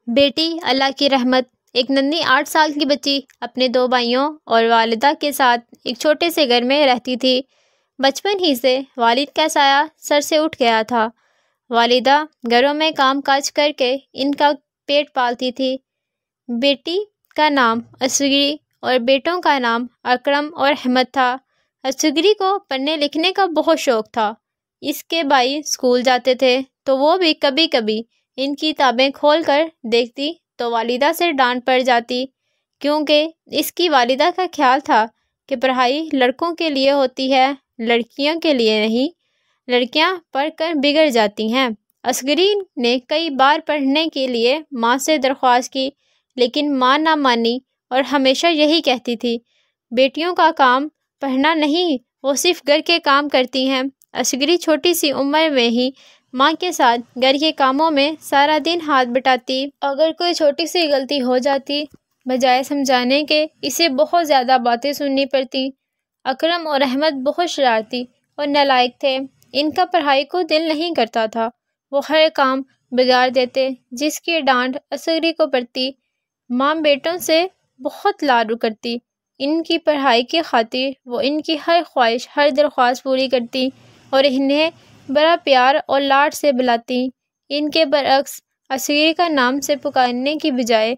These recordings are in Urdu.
بیٹی اللہ کی رحمت۔ ایک ننھی 8 سال کی بچی اپنے 2 بھائیوں اور والدہ کے ساتھ ایک چھوٹے سے گھر میں رہتی تھی۔ بچپن ہی سے والد کا سایہ سر سے اٹھ گیا تھا۔ والدہ گھروں میں کام کاج کر کے ان کا پیٹ پالتی تھی۔ بیٹی کا نام اصغری اور بیٹوں کا نام اکرم اور احمد تھا۔ اصغری کو پڑھنے لکھنے کا بہت شوق تھا۔ اس کے بھائی اسکول جاتے تھے تو وہ بھی کبھی کبھی ان کی کتابیں کھول کر دیکھتی تو والدہ سے ڈانٹ پڑ جاتی، کیونکہ اس کی والدہ کا خیال تھا کہ پڑھائی لڑکوں کے لیے ہوتی ہے، لڑکیوں کے لیے نہیں، لڑکیاں پڑھ کر بگڑ جاتی ہیں۔ اصغری نے کئی بار پڑھنے کے لیے ماں سے درخواست کی، لیکن ماں نہ مانی اور ہمیشہ یہی کہتی تھی، بیٹیوں کا کام پڑھنا نہیں، وہ صرف گھر کے کام کرتی ہیں۔ اصغری چھوٹی سی عمر میں ہی ماں کے ساتھ گھر کے کاموں میں سارا دن ہاتھ بٹاتی۔ اگر کوئی چھوٹی سی غلطی ہو جاتی، بجائے سمجھانے کے اسے بہت زیادہ باتیں سننی پڑتی۔ اکرم اور احمد بہت شرارتی اور نالائق تھے۔ ان کا پڑھائی کو دل نہیں کرتا تھا۔ وہ ہر کام بگاڑ دیتے، جس کی ڈانٹ اصغری کو پڑتی۔ ماں بیٹوں سے بہت لاڈ کرتی۔ ان کی پڑھائی کی خاطر وہ ان کی ہر خواہش، ہر درخواست پوری کرتی اور انہیں بڑا پیار اور لاڈ سے بلاتی۔ ان کے برعکس اصغری کا نام سے پکارنے کی بجائے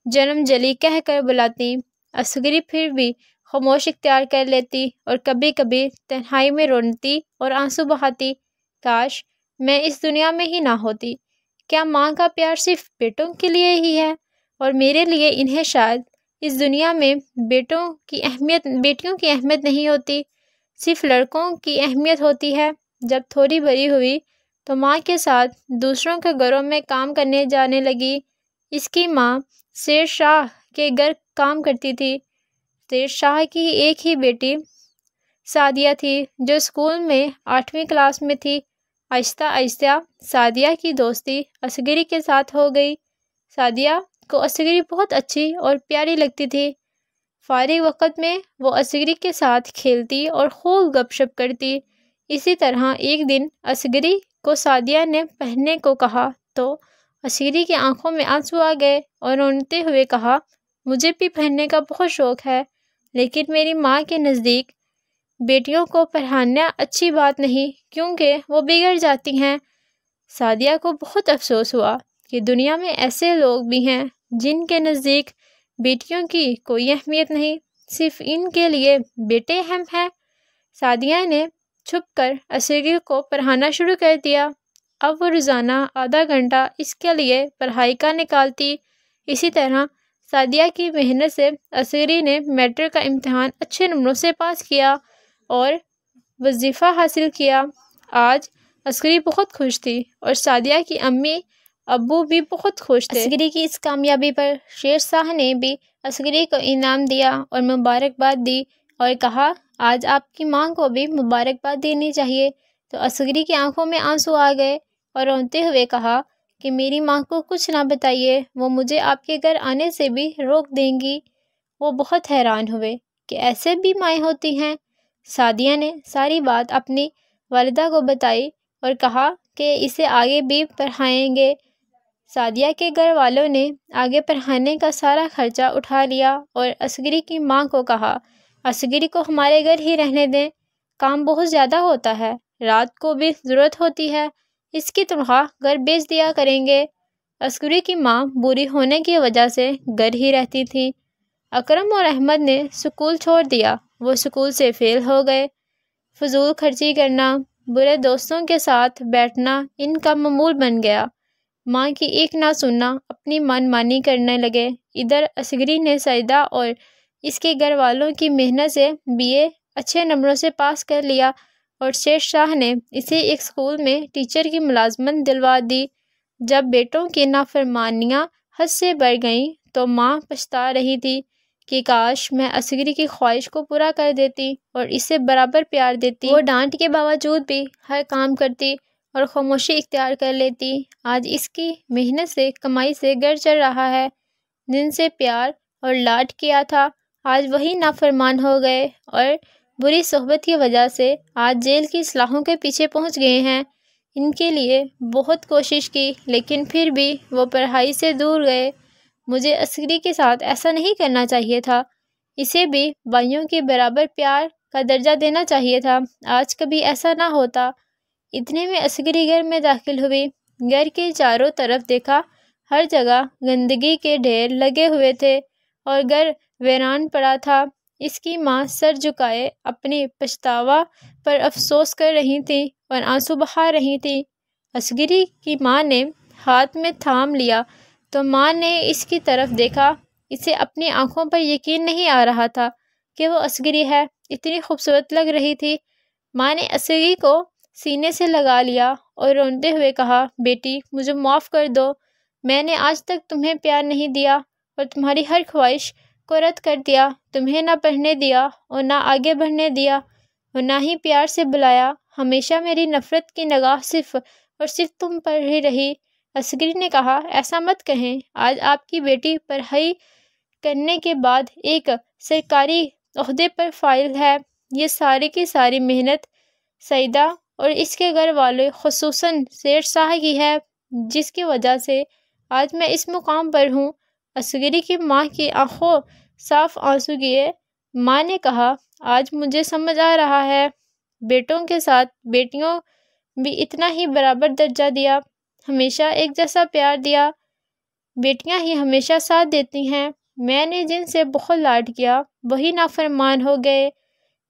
جنم جلی کہہ کر بلاتی۔ اصغری پھر بھی خاموش اختیار کر لیتی اور کبھی کبھی تنہائی میں روتی اور آنسو بہاتی، کاش میں اس دنیا میں ہی نہ ہوتی۔ کیا ماں کا پیار صرف بیٹوں کے لیے ہی ہے اور میرے لیے انہیں شاید اس دنیا میں بیٹیوں کی اہمیت نہیں ہوتی، صرف لڑکوں کی اہمیت ہوتی ہے۔ جب تھوڑی بڑی ہوئی تو ماں کے ساتھ دوسروں کے گھروں میں کام کرنے جانے لگی۔ اس کی ماں شیر شاہ کے گھر کام کرتی تھی۔ شیر شاہ کی ایک ہی بیٹی سعدیہ تھی، جو اسکول میں 8ویں کلاس میں تھی۔ آہستہ آہستہ سعدیہ کی دوستی اصغری کے ساتھ ہو گئی۔ سعدیہ کو اصغری بہت اچھی اور پیاری لگتی تھی۔ فارغ وقت میں وہ اصغری کے ساتھ کھیلتی اور خوب گپ شپ کرتی۔ اسی طرح ایک دن اصغری کو سعدیہ نے پڑھنے کو کہا تو اصغری کی آنکھوں میں آنسو آ گئے اور روتے ہوئے کہا، مجھے بھی پڑھنے کا بہت شوق ہے، لیکن میری ماں کے نزدیک بیٹیوں کو پڑھانا اچھی بات نہیں، کیونکہ وہ بگڑ جاتی ہیں۔ سعدیہ کو بہت افسوس ہوا کہ دنیا میں ایسے لوگ بھی ہیں جن کے نزدیک بیٹیوں کی کوئی اہمیت نہیں، صرف ان کے لیے بیٹے اہم ہیں۔ سعدیہ نے چھپ کر اصغری کو پڑھانا شروع کر دیا۔ اب وہ روزانہ آدھا گھنٹہ اس کے لیے پڑھائی کا نکالتی۔ اسی طرح سعدیہ کی محنت سے اصغری نے میٹرک کا امتحان اچھے نمبروں سے پاس کیا اور وظیفہ حاصل کیا۔ آج اصغری بہت خوش تھی اور سعدیہ کی امی ابو بھی بہت خوش تھے۔ اصغری کی اس کامیابی پر شیر شاہ نے بھی اصغری کو انعام دیا اور مبارکباد دی اور کہا، آج آپ کی ماں کو بھی مبارکباد دینی چاہیے۔ تو اصغری کی آنکھوں میں آنسو آ گئے اور روتے ہوئے کہا کہ میری ماں کو کچھ نہ بتائیے، وہ مجھے آپ کے گھر آنے سے بھی روک دیں گی۔ وہ بہت حیران ہوئے کہ ایسے بھی مائیں ہوتی ہیں۔ سعدیہ نے ساری بات اپنی والدہ کو بتائی اور کہا کہ اسے آگے بھی پڑھائیں گے۔ سعدیہ کے گھر والوں نے آگے پڑھانے کا سارا خرچہ اٹھا لیا اور اصغری کی ماں کو کہا، اصغری کو ہمارے گھر ہی رہنے دیں، کام بہت زیادہ ہوتا ہے، رات کو بھی ضرورت ہوتی ہے، اس کی تنخواہ گھر بیچ دیا کریں گے۔ اصغری کی ماں بوڑھی ہونے کی وجہ سے گھر ہی رہتی تھی۔ اکرم اور احمد نے سکول چھوڑ دیا، وہ سکول سے فیل ہو گئے۔ فضول خرچی کرنا، برے دوستوں کے ساتھ بیٹھنا ان کا معمول بن گیا۔ ماں کی ایک نہ سننا، اپنی من مانی کرنے لگے۔ ادھر اصغری نے سعیدہ اور اس کے گھر والوں کی محنت سے BA اچھے نمبروں سے پاس کر لیا اور شیر شاہ نے اسے ایک اسکول میں ٹیچر کی ملازمت دلوا دی۔ جب بیٹوں کی نافرمانیاں حد سے بڑھ گئیں تو ماں پچھتا رہی تھی کہ کاش میں اصغری کی خواہش کو پورا کر دیتی اور اسے برابر پیار دیتی۔ وہ ڈانٹ کے باوجود بھی ہر کام کرتی اور خاموشی اختیار کر لیتی۔ آج اس کی محنت سے کمائی سے گھر چل رہا ہے۔ جن سے پیار اور لاڈ کیا تھا، آج وہی نافرمان ہو گئے اور بری صحبت کی وجہ سے آج جیل کی سلاخوں کے پیچھے پہنچ گئے ہیں۔ ان کے لیے بہت کوشش کی لیکن پھر بھی وہ پڑھائی سے دور گئے۔ مجھے عسکری کے ساتھ ایسا نہیں کرنا چاہیے تھا، اسے بھی بھائیوں کے برابر پیار کا درجہ دینا چاہیے تھا، آج کبھی ایسا نہ ہوتا۔ اتنے میں عسکری گھر میں داخل ہوئی، گھر کے چاروں طرف دیکھا، ہر جگہ گندگی کے ڈھیر لگے ہوئے تھے اور گھر ویران پڑا تھا۔ اس کی ماں سر جھکائے اپنی پچھتاوا پر افسوس کر رہی تھی اور آنسو بہا رہی تھی۔ عسکری کی ماں نے ہاتھ میں تھام لیا تو ماں نے اس کی طرف دیکھا، اسے اپنی آنکھوں پر یقین نہیں آ رہا تھا کہ وہ عسکری ہے، اتنی خوبصورت لگ رہی تھی۔ ماں نے عسکری کو سینے سے لگا لیا اور روتے ہوئے کہا، بیٹی مجھے معاف کر دو، میں نے آج تک تمہیں پیار نہیں دیا اور تمہاری ہر خواہش کو رد کر دیا، تمہیں نہ پڑھنے دیا اور نہ آگے بڑھنے دیا اور نہ ہی پیار سے بلایا، ہمیشہ میری نفرت کی نگاہ صرف اور صرف تم پر ہی رہی۔ عسکری نے کہا، ایسا مت کہیں، آج آپ کی بیٹی پڑھائی کرنے کے بعد ایک سرکاری عہدے پر فائز ہے، یہ ساری کی ساری محنت سعیدہ اور اس کے گھر والوں خصوصاً سیر شاہ کی ہے، جس کی وجہ سے آج میں اس مقام پر ہوں۔ عسکری کی ماں کی آنکھوں صاف آنسو کیے، ماں نے کہا، آج مجھے سمجھ آ رہا ہے، بیٹوں کے ساتھ بیٹیوں بھی اتنا ہی برابر درجہ دیا، ہمیشہ ایک جیسا پیار دیا، بیٹیاں ہی ہمیشہ ساتھ دیتی ہیں، میں نے جن سے بہت لاڈ کیا وہی نافرمان ہو گئے،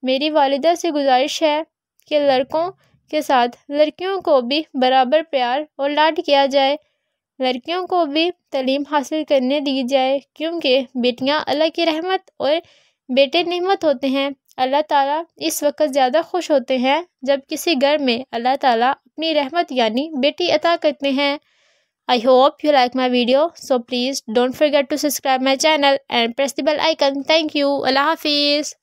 میری والدہ سے گزارش ہے کہ لڑکوں کے ساتھ لڑکیوں کو بھی برابر پیار اور لاڈ کیا جائے، لڑکیوں کو بھی تعلیم حاصل کرنے دی جائے، کیونکہ بیٹیاں اللہ کی رحمت اور بیٹے نعمت ہوتے ہیں۔ اللہ تعالیٰ اس وقت زیادہ خوش ہوتے ہیں جب کسی گھر میں اللہ تعالیٰ اپنی رحمت یعنی بیٹی عطا کرتے ہیں۔ I hope you like my video, so please don't forget to subscribe my channel and press the bell icon. Thank you. اللہ حافظ.